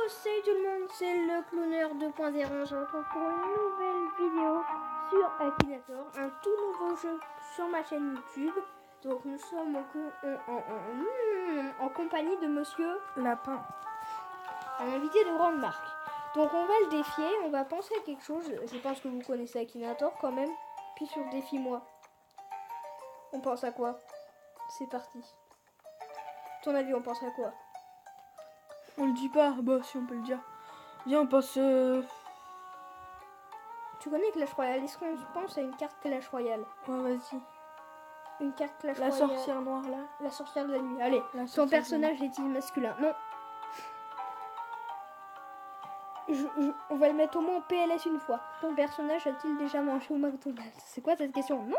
Salut tout le monde, c'est le Clowneur 2.0. On se retrouve pour une nouvelle vidéo sur Akinator, un tout nouveau jeu sur ma chaîne YouTube. Donc nous sommes en compagnie de Monsieur Lapin. Un invité de grande marque. Donc on va le défier, on va penser à quelque chose. Je pense que vous connaissez Akinator quand même. Puis sur défie-moi. On pense à quoi? C'est parti. Ton avis, on pense à quoi? On le dit pas, bah si on peut le dire. Viens, on pense. Tu connais Clash Royale? Est-ce qu'on pense à une carte Clash Royale? Ouais, vas-y. Une carte Clash La Royale. sorcière noire là. La sorcière de la nuit. Allez, La ton sorcière personnage est-il masculin? Non. On va le mettre au moins en PLS une fois. Ton personnage a-t-il déjà mangé au McDonald's? C'est quoi cette question? Non.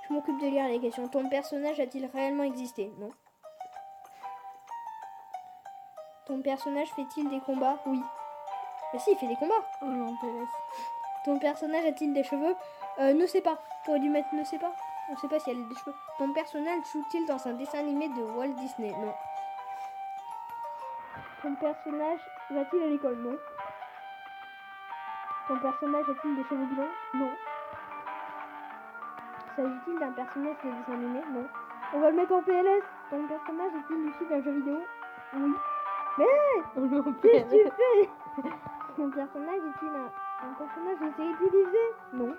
Je m'occupe de lire les questions. Ton personnage a-t-il réellement existé? Non. Ton personnage fait-il des combats? Oui. Mais si, il fait des combats. Oh non, PLS. Ton personnage a-t-il des cheveux? Ne sais pas. T'aurais dû mettre ne sais pas. On ne sait pas si elle a des cheveux. Ton personnage joue-t-il dans un dessin animé de Walt Disney? Non. Ton personnage va-t-il à l'école? Non. Ton personnage a-t-il des cheveux blonds? Non. S'agit-il d'un personnage de dessin animé? Non. On va le mettre en PLS. Ton personnage est-il issu d'un jeu vidéo? Oui. Mais qu'est-ce que tu fais? Ton personnage est-il un personnage de série télévisée? Non.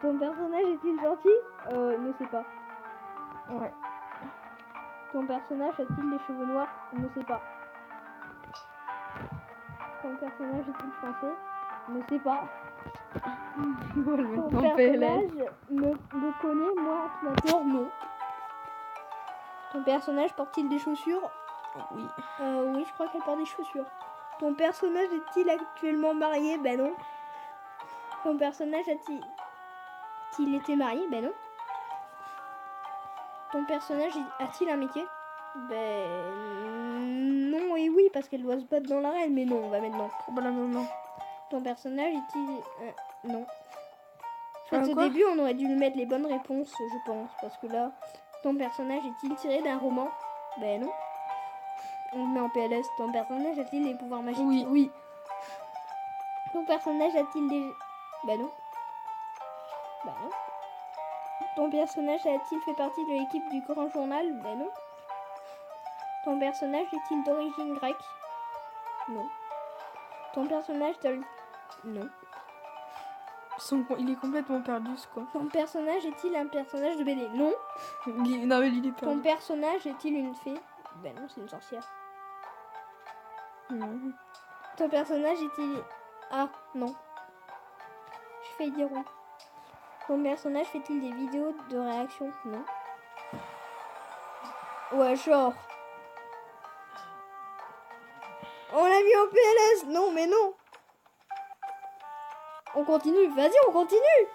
Ton personnage est-il gentil? Ne sais pas. Ouais. Ton personnage a-t-il des cheveux noirs? Ne sais pas. Ton personnage est-il français? Ne sais pas. On va le mettre Ton en PLS. personnage me connaît, moi, Akinator? Non. Ton personnage porte-t-il des chaussures? Oui. Oui, je crois qu'elle porte des chaussures. Ton personnage est-il actuellement marié? Ben non. Ton personnage a-t-il été marié? Ben non. Ton personnage a-t-il un métier? Ben non et oui, parce qu'elle doit se battre dans l'arène, mais non, on va mettre non. Probablement non. Ton personnage est-il... non. En fait, au Quoi? début, on aurait dû lui mettre les bonnes réponses, je pense, parce que là, ton personnage est-il tiré d'un roman? Ben non. On le met en PLS. Ton personnage a-t-il des pouvoirs magiques? Oui. Oui. Ton personnage a-t-il des... Ben non. Ben non. Ton personnage a-t-il fait partie de l'équipe du Grand Journal? Ben non. Ton personnage est-il d'origine grecque? Non. Ton personnage non. Il est complètement perdu ce quoi. Ton personnage est-il un personnage de BD? Non. Non mais il est perdu. Ton personnage est-il une fée? Ben non, c'est une sorcière. Non. Ton personnage est-il... Ah, non. Je fais dire oui. Ton personnage fait-il des vidéos de réaction? Non. Ouais, genre... On l'a mis en PLS. Non, mais non. On continue. Vas-y, on continue.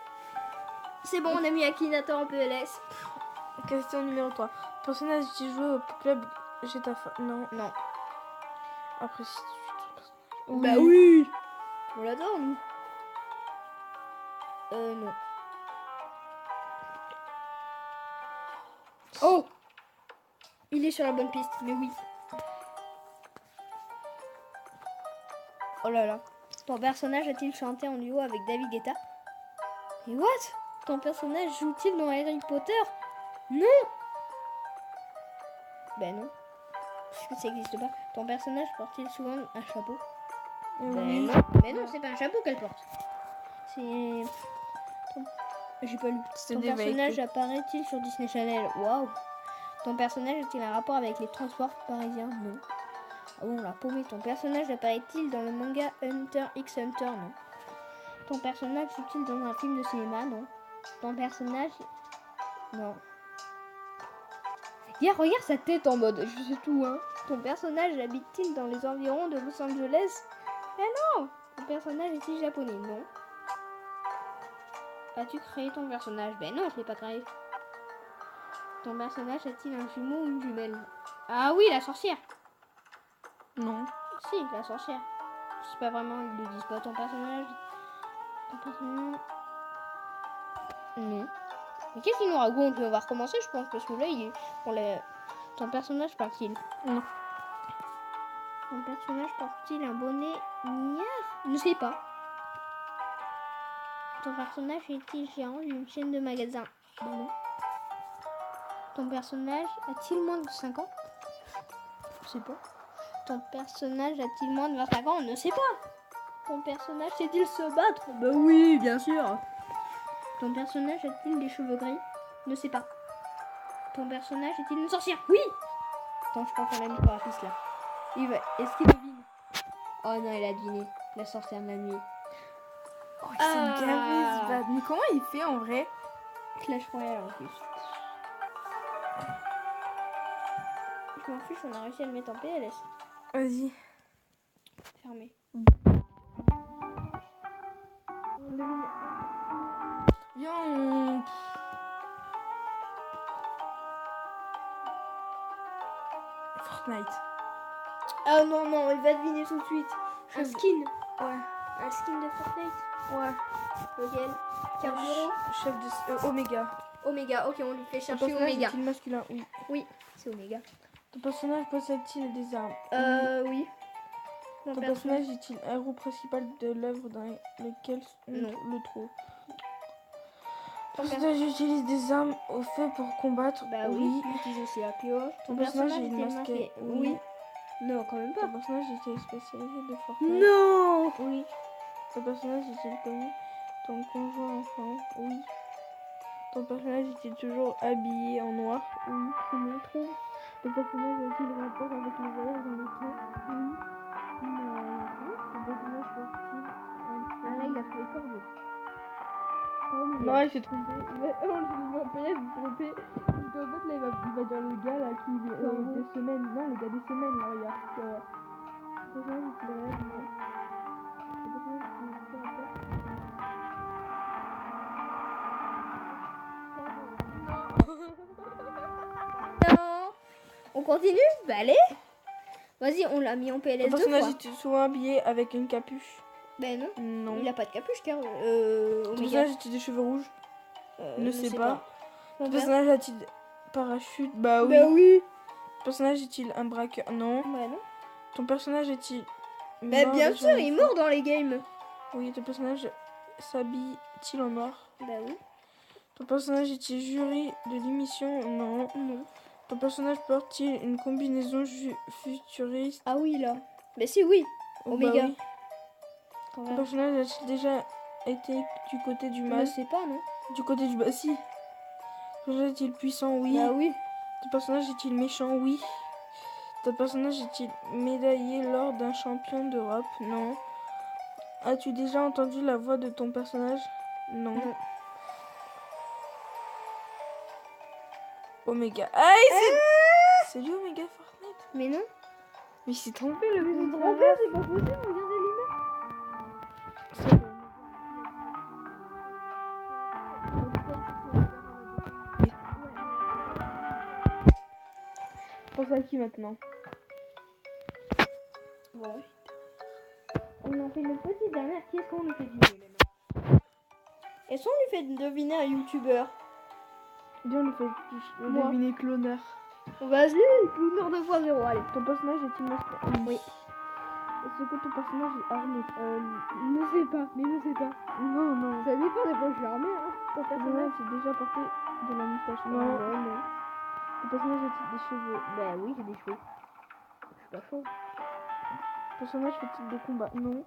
C'est bon, on a mis Akinator en PLS. Question numéro 3. Personnage qui joue au club Getafe. Non. Non. Après si tu... Bah oui. On l'adore, nous. Non. Oh. Il est sur la bonne piste, mais oui. Oh là là. Ton personnage a-t-il chanté en duo avec David Guetta? Et what? Ton personnage joue-t-il dans Harry Potter? Non. Ben non. Parce que ça n'existe pas. Ton personnage porte-t-il souvent un chapeau? Oui. Ben non. Mais non, c'est pas un chapeau qu'elle porte. C'est... J'ai pas lu. Ton personnage apparaît-il sur Disney Channel? Waouh. Ton personnage a-t-il un rapport avec les transports parisiens? Non. Ah bon, on l'a paumé. Ton personnage apparaît-il dans le manga Hunter x Hunter? Non. Ton personnage joue-t-il dans un film de cinéma? Non. Ton personnage... Non. Regarde sa tête en mode, je sais tout, hein. Ton personnage habite-t-il dans les environs de Los Angeles? Mais non. Ton personnage est-il japonais? Non. As-tu créé ton personnage? Ben non, je l'ai pas créé. Ton personnage a-t-il un jumeau ou une jumelle? Ah oui, la sorcière. Non. Si, la sorcière. Je sais pas vraiment, ils le disent pas. Ton personnage... Non. Mais qu'est-ce qu'il nous raconte? On va recommencer, je pense, parce que là, on l'a... Ton personnage porte-t-il? Non. Ton personnage porte-t-il un bonnet nière? Ne sais pas. Ton personnage est-il gérant d'une chaîne de magasins? Non. Ton personnage a-t-il moins de 5 ans? Je sais pas. Ton personnage a-t-il moins de 25 ans? On ne sait pas. Ton personnage sait-il se battre? Bah oui, bien sûr. Ton personnage a-t-il des cheveux gris? Ne sais pas. Ton personnage est-il une sorcière? Oui. Attends, je crois qu'on l'a mis pour la piste là. Est-ce qu'il devine? Oh non, il a deviné. La sorcière de la nuit. Oh, il s'est gavé ce bad. Mais comment il fait en vrai? Clash Royale en plus. Je m'en fiche, on a réussi à le mettre en PLS. Vas-y. Fermé. Viens, on... Fortnite. Ah non, non, il va deviner tout de suite. Un skin. Ouais. Un skin de Fortnite. Ouais. Lequel? Carburant. Chef de... Omega. Omega, ok, on lui fait Ton chercher personnage Omega. est-il masculin? Oui. Oui, c'est Omega. Ton personnage possède-t-il des armes? Oui. Ton personnage est-il héros principal de l'œuvre dans lequel le trouve? Ton personnage utilise des armes au feu pour combattre? Bah oui. Il utilise aussi la pioche. Ton personnage est masqué? Oui. Non, quand même pas. Ton personnage est-il spécialisé de Fortnite? Non. Oui. Ton personnage est-il connu? Ton conjoint enfant? Oui. Ton personnage est-il toujours habillé en noir? Oui. C'est mon trou. Ton personnage a-t-il rapport avec le voyage dans le temps? Oui. Non. Ton personnage porte-t-il Ah là, il a fait les corbeaux. Non, il s'est trompé. Oh, je me suis trompé. Parce qu'en fait, là, il va dire le gars là qui des semaines. Non, le gars des semaines là, regarde. Ton personnage est-il réel? Non. Ton personnage est-il Non. On continue? Bah allez. Vas-y, on l'a mis en PLS 2 fois. Ton personnage est souvent habillé avec une capuche? Ben non. Non. Il a pas de capuche car Ton personnage a-t-il des cheveux rouges? Ne sais pas. Ton personnage a-t-il parachute? Bah oui. Bah oui. Ton personnage est-il un braqueur? Non. Bah non. Ton personnage est-il bah bien sûr, il est mort dans les games. Oui, ton personnage s'habille-t-il en noir? Bah oui. Ton personnage est-il jury de l'émission? Non. Non. Ton personnage porte-t-il une combinaison futuriste? Ah oui, là. Mais si, oui. Omega. Bah oui. Ton personnage a-t-il déjà été du côté du mal? Je sais pas, non. Du côté du bas, si. Ton personnage est-il puissant? Oui. Bah oui. Ton personnage est-il méchant? Oui. Ton personnage est-il médaillé lors d'un champion d'Europe? Non. As-tu déjà entendu la voix de ton personnage? Non. Non. Omega. Ah, c'est lui Omega Fortnite? Mais non. Mais il s'est trompé le mec. C'est pas possible, regardez l'humain. Pense à qui maintenant? Bon. On en fait une petite dernière. Qu'est-ce qu'on lui fait deviner maintenant? Est-ce qu'on lui fait deviner un youtubeur? Viens, on lui fait deviner cloneur. Vas-y, cloneur 2.0, allez. Ton personnage est-il masculin? Oui. Est-ce que ton personnage est armé? Ne sais pas, mais ne sais pas. Non, non. Ça dépend des fois, je suis armé, hein. Ton personnage a déjà porté de la moustache? Non. Non. Ton personnage a-t-il des cheveux? Bah oui, j'ai des cheveux. Je suis pas chaud. Ton personnage fait-il des combats? Non.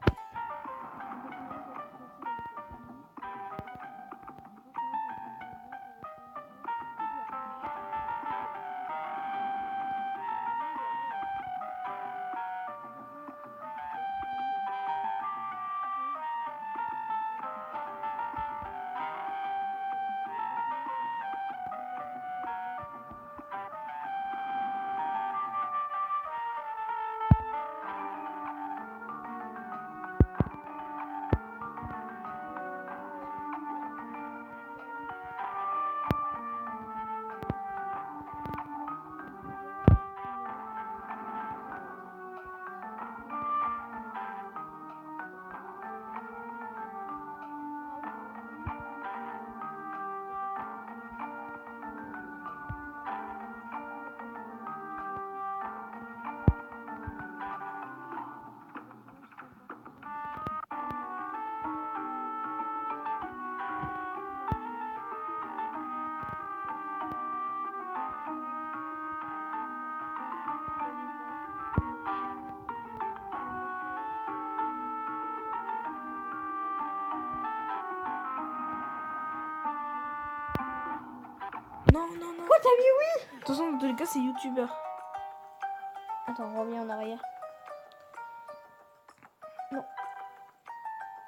non, non. Quoi, t'as mis oui? Attention, dans tous les cas, c'est youtubeur. Attends, reviens en arrière. Non.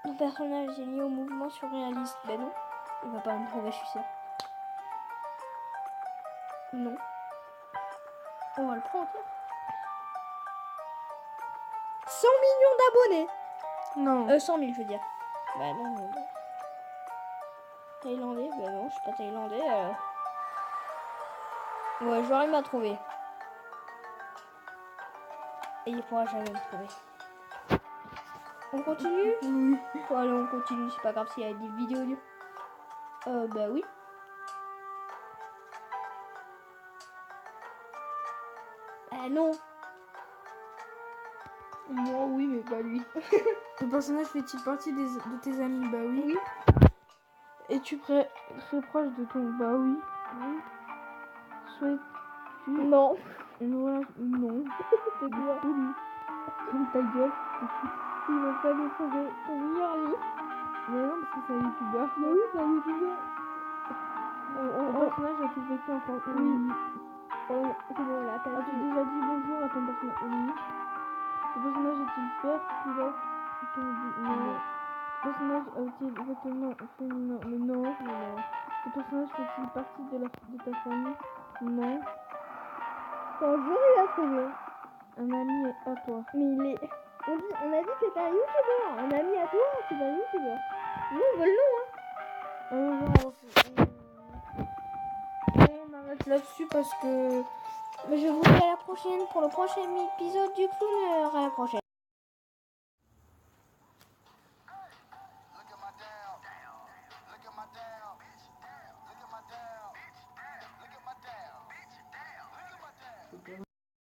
Mon personnage est lié au mouvement surréaliste. Ben non. Il va pas me trouver, je suis sûre. Non. On va le prendre. 100 millions d'abonnés. Non. 100 000, je veux dire. Bah non. Thaïlandais? Bah non, je suis pas thaïlandais. Ouais, j'aurais m'a trouvé. Et il pourra jamais me trouver. On continue? Oui. Bon, allez, on continue. C'est pas grave s'il y a des vidéos. Bah oui. Ah non. Moi, oui, mais pas lui. Ton personnage fait-il partie de tes amis? Bah oui. Oui. Es-tu très proche de ton? Bah oui. Oui. Souhaites-tu? Non. Voilà, non. C'est quoi? Oui. Ferme ta gueule. Il va pas me trouver ton meilleur ami. Mais non, parce que c'est un youtubeur. Bah oui, c'est un youtubeur. Ton personnage a-t-il vécu en France? Oui. Oh, c'est bon, là, t'as As-tu déjà dit bonjour à ton personnage? Oui. Ton personnage est-il père, pilote, automobile? Non. Ton personnage a-t-il vêtements féminins? Mais non. Non. Ton personnage fait-il partie de ta famille? Non. Bonjour, il a trouvé. Un ami à toi. Mais il est... On a dit que c'était un youtubeur. Un ami à toi, c'est un youtubeur. Nous, on veut le nom, hein. On arrête là-dessus parce que... Mais je vous dis à la prochaine pour le prochain épisode du Clowneur. À la prochaine.